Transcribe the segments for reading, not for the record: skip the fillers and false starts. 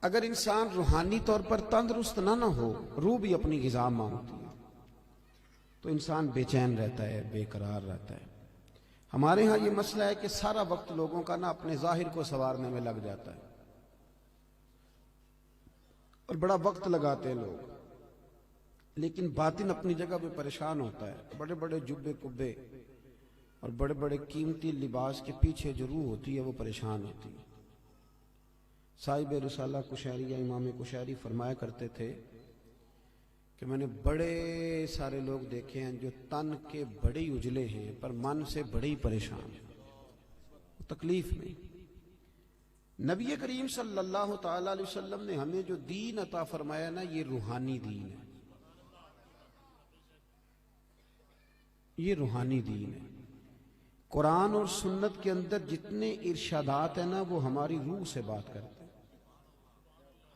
اگر انسان روحانی طور پر تندرست نہ ہو، روح بھی اپنی غذا مانگتی ہے، تو انسان بے چین رہتا ہے، بے قرار رہتا ہے۔ ہمارے ہاں یہ مسئلہ ہے کہ سارا وقت لوگوں کا نا اپنے ظاہر کو سنوارنے میں لگ جاتا ہے، اور بڑا وقت لگاتے ہیں لوگ، لیکن باطن اپنی جگہ پہ پریشان ہوتا ہے۔ بڑے بڑے جبے کبے اور بڑے بڑے قیمتی لباس کے پیچھے جو روح ہوتی ہے وہ پریشان ہوتی ہے۔ صاحب رسالہ قشیریہ امام قشیری فرمایا کرتے تھے کہ میں نے بڑے سارے لوگ دیکھے ہیں جو تن کے بڑے اجلے ہیں پر من سے بڑے ہی پریشان ہیں، تکلیف میں۔ نبی کریم صلی اللہ تعالی علیہ وسلم نے ہمیں جو دین عطا فرمایا نا، یہ روحانی دین ہے، یہ روحانی دین ہے۔ قرآن اور سنت کے اندر جتنے ارشادات ہیں نا، وہ ہماری روح سے بات کرتے ہیں،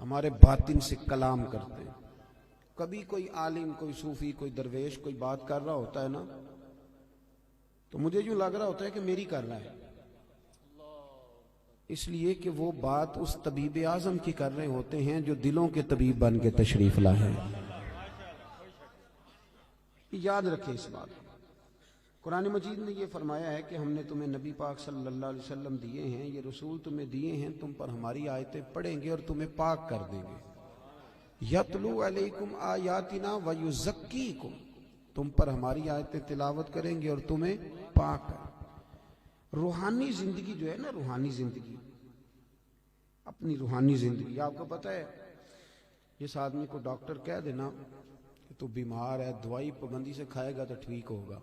ہمارے باطن سے کلام کرتے ہیں۔ کبھی کوئی عالم، کوئی صوفی، کوئی درویش کوئی بات کر رہا ہوتا ہے نا، تو مجھے یوں لگ رہا ہوتا ہے کہ میری کر رہا ہے، اس لیے کہ وہ بات اس طبیب اعظم کی کر رہے ہوتے ہیں جو دلوں کے طبیب بن کے تشریف لائے ہیں۔ یاد رکھیں اس بات کو۔ قرآن مجید نے یہ فرمایا ہے کہ ہم نے تمہیں نبی پاک صلی اللہ علیہ وسلم دیے ہیں، یہ رسول تمہیں دیے ہیں، تم پر ہماری آیتیں پڑھیں گے اور تمہیں پاک کر دیں گے۔ یتلو علیکم آیاتنا ویزکیکم، تم پر ہماری آیتیں تلاوت کریں گے اور تمہیں پاک کریں۔ روحانی زندگی جو ہے نا، روحانی زندگی، اپنی روحانی زندگی، آپ کو پتہ ہے جس آدمی کو ڈاکٹر کہہ دینا کہ تو بیمار ہے، دوائی پابندی سے کھائے گا تو ٹھیک ہوگا،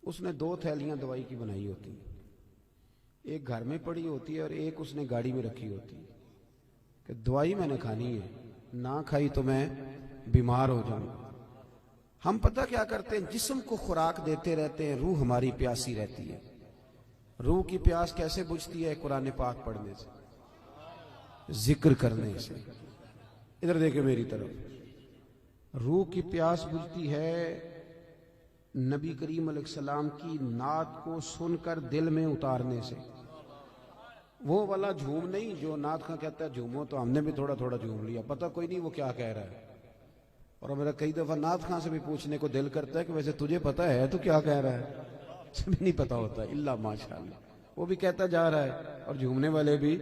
اس نے 2 تھیلیاں دوائی کی بنائی ہوتی ہیں، ایک گھر میں پڑی ہوتی ہے اور ایک اس نے گاڑی میں رکھی ہوتی ہے کہ دوائی میں نے کھانی ہے، نہ کھائی تو میں بیمار ہو جاؤں گا۔ ہم پتہ کیا کرتے ہیں، جسم کو خوراک دیتے رہتے ہیں، روح ہماری پیاسی رہتی ہے۔ روح کی پیاس کیسے بجھتی ہے؟ قرآن پاک پڑھنے سے، ذکر کرنے سے۔ ادھر دیکھیں میری طرف، روح کی پیاس بجھتی ہے نبی کریم علیہ السلام کی نعت کو سن کر دل میں اتارنے سے۔ وہ والا جھوم نہیں جو نعت خاں کہتا ہے جھومو، تو ہم نے بھی تھوڑا تھوڑا جھوم لیا، پتہ کوئی نہیں وہ کیا کہہ رہا ہے، اور میرا کئی دفعہ نعت خاں سے بھی پوچھنے کو دل کرتا ہے کہ ویسے تجھے پتہ ہے تو کیا کہہ رہا ہے؟ بھی نہیں پتہ ہوتا الا ماشاءاللہ، وہ بھی کہتا جا رہا ہے اور جھومنے والے بھی۔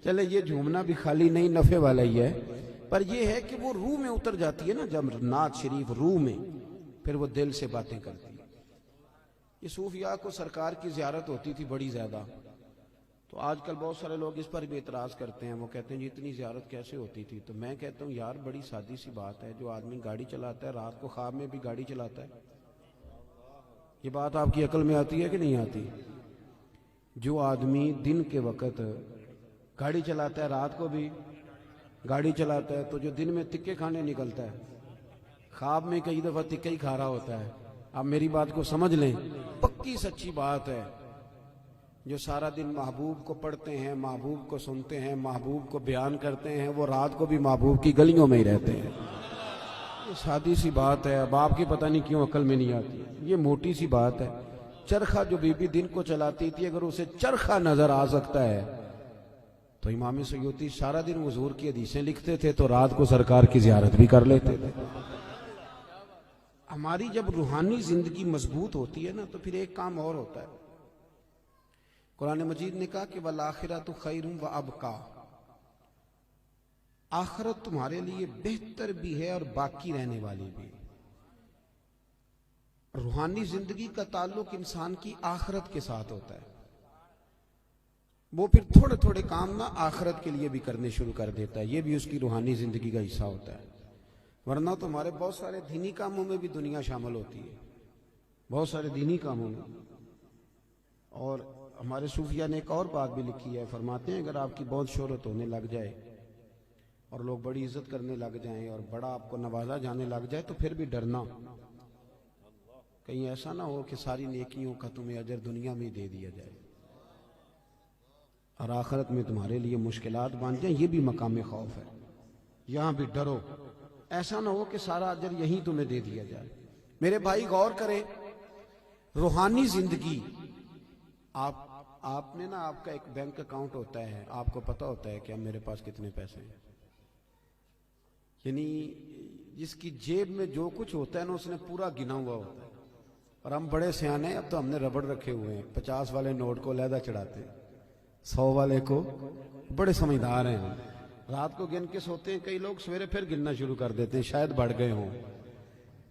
چلے یہ جھومنا بھی خالی نہیں، نفع والا ہی ہے، پر یہ ہے کہ وہ روح میں اتر جاتی ہے نا جب نعت شریف روح میں، پھر وہ دل سے باتیں کرتی ہے۔ یہ صوفیاء کو سرکار کی زیارت ہوتی تھی بڑی زیادہ، تو آج کل بہت سارے لوگ اس پر بھی اعتراض کرتے ہیں، وہ کہتے ہیں جی اتنی زیارت کیسے ہوتی تھی؟ تو میں کہتا ہوں یار بڑی سادی سی بات ہے، جو آدمی گاڑی چلاتا ہے رات کو خواب میں بھی گاڑی چلاتا ہے، یہ بات آپ کی عقل میں آتی ہے کہ نہیں آتی؟ جو آدمی دن کے وقت گاڑی چلاتا ہے رات کو بھی گاڑی چلاتا ہے، تو جو دن میں تکے کھانے نکلتا ہے، خواب میں کئی دفعہ تکے ہی کھا رہا ہوتا ہے۔ آپ میری بات کو سمجھ لیں، پکی سچی بات ہے۔ جو سارا دن محبوب کو پڑھتے ہیں، محبوب کو سنتے ہیں، محبوب کو بیان کرتے ہیں، وہ رات کو بھی محبوب کی گلیوں میں ہی رہتے ہیں۔ یہ سادی سی بات ہے، اب آپ کی پتہ نہیں کیوں عقل میں نہیں آتی، یہ موٹی سی بات ہے۔ چرخہ جو بی بی دن کو چلاتی تھی، اگر اسے چرخہ نظر آ سکتا ہے تو امام سیوطی سارا دن حضور کی حدیثیں لکھتے تھے تو رات کو سرکار کی زیارت بھی کر لیتے تھے۔ ہماری جب روحانی زندگی مضبوط ہوتی ہے نا، تو پھر ایک کام اور ہوتا ہے۔ قرآن مجید نے کہا کہ وَالْآخِرَةُ خَيْرٌ وَأَبْقَىٰ، آخرت تمہارے لیے بہتر بھی ہے اور باقی رہنے والی بھی۔ روحانی زندگی کا تعلق انسان کی آخرت کے ساتھ ہوتا ہے، وہ پھر تھوڑے تھوڑے کام نہ آخرت کے لیے بھی کرنے شروع کر دیتا ہے، یہ بھی اس کی روحانی زندگی کا حصہ ہوتا ہے۔ ورنہ تو ہمارے بہت سارے دینی کاموں میں بھی دنیا شامل ہوتی ہے، بہت سارے دینی کاموں میں۔ اور ہمارے صوفیاء نے ایک اور بات بھی لکھی ہے، فرماتے ہیں اگر آپ کی بہت شہرت ہونے لگ جائے اور لوگ بڑی عزت کرنے لگ جائیں اور بڑا آپ کو نوازا جانے لگ جائے، تو پھر بھی ڈرنا، کہیں ایسا نہ ہو کہ ساری نیکیوں کا تمہیں اجر دنیا میں دے دیا جائے اور آخرت میں تمہارے لیے مشکلات بن جائیں، یہ بھی مقام خوف ہے۔ یہاں بھی ڈرو، ایسا نہ ہو کہ سارا اجر یہیں تمہیں دے دیا جائے۔ میرے بھائی غور کریں، روحانی زندگی آپ آپ نے نا آپ کا ایک بینک اکاؤنٹ ہوتا ہے, آپ کو پتا ہوتا ہے کہ اب میرے پاس کتنے پیسے ہیں, یعنی جس کی جیب میں جو کچھ ہوتا ہے نا اس نے پورا گنا ہوا ہوتا ہے. اور ہم بڑے سیانے ہیں, اب تو ہم نے ربڑ رکھے ہوئے ہیں, 50 والے نوٹ کو علیحدہ چڑھاتے ہیں, 100 والے کو, بڑے سمجھدار ہیں ہم. رات کو گن کے سوتے ہیں کئی لوگ, سویرے پھر گننا شروع کر دیتے ہیں, شاید بڑھ گئے ہوں.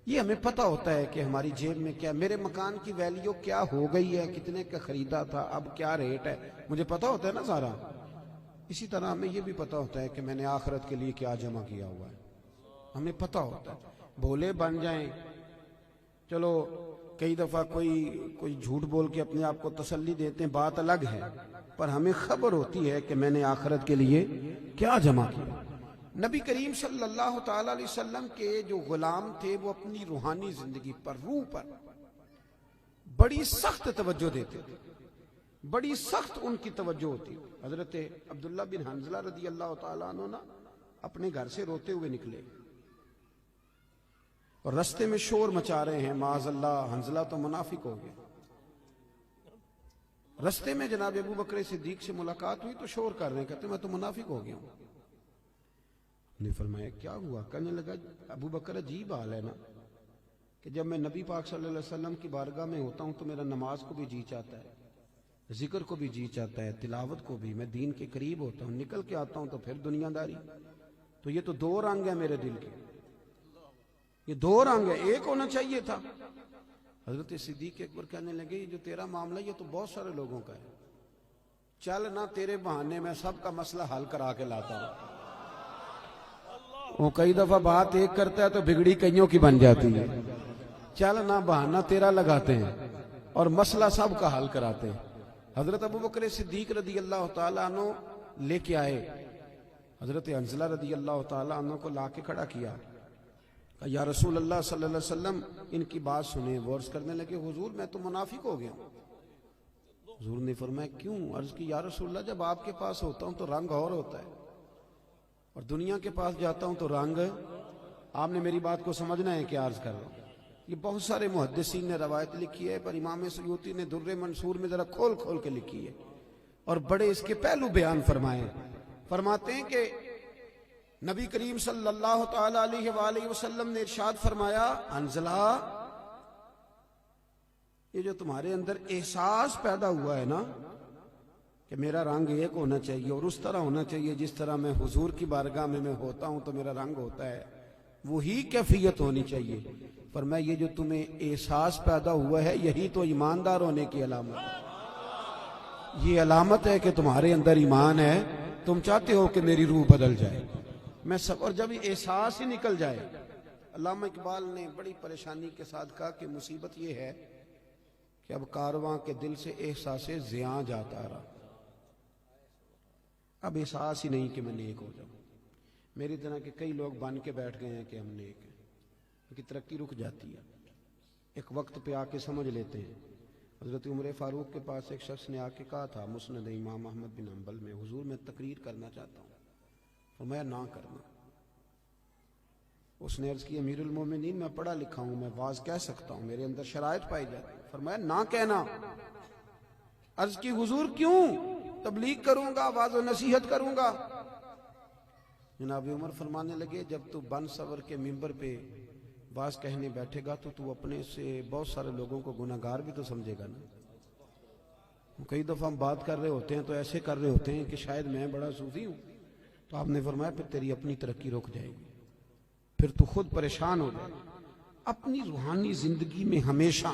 یہ ہمیں پتہ ہوتا ہے کہ ہماری جیب میں کیا, میرے مکان کی ویلیو کیا ہو گئی ہے, کتنے کا خریدا تھا, اب کیا ریٹ ہے, مجھے پتہ ہوتا ہے نا سارا. اسی طرح ہمیں یہ بھی پتہ ہوتا ہے کہ میں نے آخرت کے لیے کیا جمع کیا ہوا ہے, ہمیں پتہ ہوتا ہے. بھولے بن جائیں, چلو کئی دفعہ کوئی جھوٹ بول کے اپنے آپ کو تسلی دیتے ہیں, بات الگ ہے, پر ہمیں خبر ہوتی ہے کہ میں نے آخرت کے لیے کیا جمع کیا. نبی کریم صلی اللہ تعالی علیہ وسلم کے جو غلام تھے وہ اپنی روحانی زندگی پر, روح پر بڑی سخت توجہ دیتے تھے, بڑی سخت ان کی توجہ ہوتی. حضرت عبداللہ بن حنظلہ رضی اللہ تعالیٰ عنہ نا اپنے گھر سے روتے ہوئے نکلے اور رستے میں شور مچا رہے ہیں, معاذ اللہ حنظلہ تو منافق ہو گیا. رستے میں جناب ابو بکر صدیق سے ملاقات ہوئی تو شور کر رہے ہیں, کہتے میں تو منافق ہو گیا ہوں. نے فرمایا کیا ہوا؟ کہنے لگا ابو بکر عجیب حال ہے نا کہ جب میں نبی پاک صلی اللہ علیہ وسلم کی بارگاہ میں ہوتا ہوں تو میرا نماز کو بھی جی چاہتا ہے, ذکر کو بھی جی چاہتا ہے, تلاوت کو بھی, میں دین کے قریب ہوتا ہوں, نکل کے آتا ہوں تو پھر دنیا داری. تو یہ تو 2 رنگ ہیں میرے دل کے, یہ 2 رنگ ہے, ایک ہونا چاہیے تھا. حضرت صدیق اکبر کہنے لگے یہ جو تیرا معاملہ یہ تو بہت سارے لوگوں کا ہے, چل نہ تیرے بہانے میں سب کا مسئلہ حل کرا کے لاتا ہوں. وہ کئی دفعہ بات ایک کرتا ہے تو بگڑی کئیوں کی بن جاتی ہے, چل نہ بہانہ تیرا لگاتے ہیں اور مسئلہ سب کا حل کراتے ہیں. حضرت ابو بکر صدیق رضی اللہ تعالیٰ عنہ لے کے آئے, حضرت حنظلہ رضی اللہ تعالیٰ عنہ کو لا کے کھڑا کیا, کہ یا رسول اللہ صلی اللہ علیہ وسلم ان کی بات سنیں. وہ عرض کرنے لگے حضور میں تو منافق ہو گیا ہوں. حضور نے فرمایا کیوں؟ عرض کی یا رسول اللہ جب آپ کے پاس ہوتا ہوں تو رنگ اور ہوتا ہے, اور دنیا کے پاس جاتا ہوں تو رنگ, آپ نے میری بات کو سمجھنا ہے کہ عرض کر رہا ہوں. یہ بہت سارے محدثین نے روایت لکھی ہے, پر امام سیوطی نے در منصور میں ذرا کھول کھول کے لکھی ہے اور بڑے اس کے پہلو بیان فرمائے. فرماتے ہیں کہ نبی کریم صلی اللہ تعالی علیہ وآلہ وسلم نے ارشاد فرمایا حنظلہ یہ جو تمہارے اندر احساس پیدا ہوا ہے نا کہ میرا رنگ ایک ہونا چاہیے اور اس طرح ہونا چاہیے جس طرح میں حضور کی بارگاہ میں ہوتا ہوں تو میرا رنگ ہوتا ہے, وہی کیفیت ہونی چاہیے. پر میں یہ جو تمہیں احساس پیدا ہوا ہے یہی تو ایماندار ہونے کی علامت ہے, یہ علامت ہے کہ تمہارے اندر ایمان ہے, تم چاہتے ہو کہ میری روح بدل جائے. میں سب, اور جب احساس ہی نکل جائے. علامہ اقبال نے بڑی پریشانی کے ساتھ کہا کہ مصیبت یہ ہے کہ اب کارواں کے دل سے احساس زیاں جاتا رہا, اب احساس ہی نہیں کہ میں نیک ہو جاؤں. میری طرح کے کئی لوگ بن کے بیٹھ گئے ہیں کہ ہم نیک ہیں, ان کی ترقی رک جاتی ہے, ایک وقت پہ آ کے سمجھ لیتے ہیں. حضرت عمر فاروق کے پاس ایک شخص نے آ کے کہا تھا مسند امام احمد بن حنبل میں, حضور میں تقریر کرنا چاہتا ہوں. فرمایا نہ کرنا. اس نے عرض کی امیر المومنین میں پڑھا لکھا ہوں, میں واز کہہ سکتا ہوں, میرے اندر شرائط پائی جاتی. فرمایا نہ کہنا. عرض کی حضور کیوں؟ تبلیغ کروں گا, واز و نصیحت کروں گا. جناب عمر فرمانے لگے جب تو بن سور کے ممبر پہ واز کہنے بیٹھے گا تو اپنے سے بہت سارے لوگوں کو گناہگار بھی تو سمجھے گا نا. کئی دفعہ ہم بات کر رہے ہوتے ہیں تو ایسے کر رہے ہوتے ہیں کہ شاید میں بڑا صوفی ہوں. تو آپ نے فرمایا پھر تیری اپنی ترقی رک جائے گی, پھر تو خود پریشان ہو جائے. اپنی روحانی زندگی میں ہمیشہ,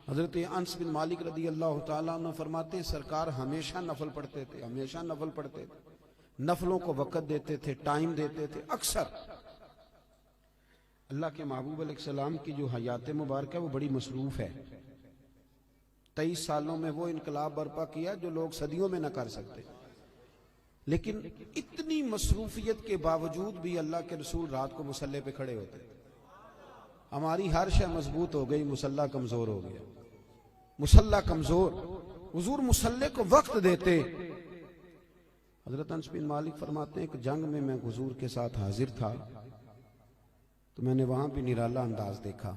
حضرت انس بن مالک رضی اللہ تعالیٰ عنہ فرماتے ہیں سرکار ہمیشہ نفل پڑھتے تھے, ہمیشہ نفل پڑھتے تھے, نفلوں کو وقت دیتے تھے, ٹائم دیتے تھے. اکثر اللہ کے محبوب علیہ السلام کی جو حیات مبارکہ ہے وہ بڑی مصروف ہے. 23 سالوں میں وہ انقلاب برپا کیا جو لوگ صدیوں میں نہ کر سکتے. لیکن اتنی مصروفیت کے باوجود بھی اللہ کے رسول رات کو مصلی پہ کھڑے ہوتے. ہماری ہر شے مضبوط ہو گئی, مصلی کمزور ہو گیا. مصلی کمزور, حضور مصلی کو وقت دیتے. حضرت انس بن مالک فرماتے ہیں کہ جنگ میں حضور کے ساتھ حاضر تھا تو میں نے وہاں بھی نرالا انداز دیکھا.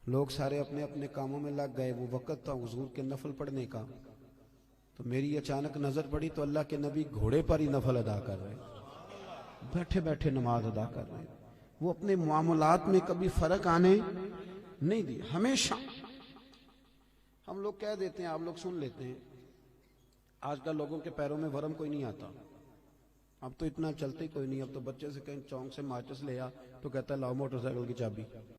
لوگ سارے اپنے اپنے کاموں میں لگ گئے. وہ وقت تھا حضور کے نفل پڑھنے کا. تو میری اچانک نظر پڑی تو اللہ کے نبی گھوڑے پر ہی نفل ادا کر رہے ہیں، بیٹھے بیٹھے نماز ادا کر رہے ہیں۔ وہ اپنے معاملات میں کبھی فرق آنے نہیں دی، ہمیشہ۔ ہم لوگ کہہ دیتے ہیں، آپ لوگ سن لیتے ہیں، آج کل لوگوں کے پیروں میں ورم کوئی نہیں آتا، اب تو اتنا چلتے ہی کوئی نہیں، اب تو بچے سے کہیں چونک سے ماچس لے آ تو کہتا ہے لاؤ موٹر سائیکل کی چابی۔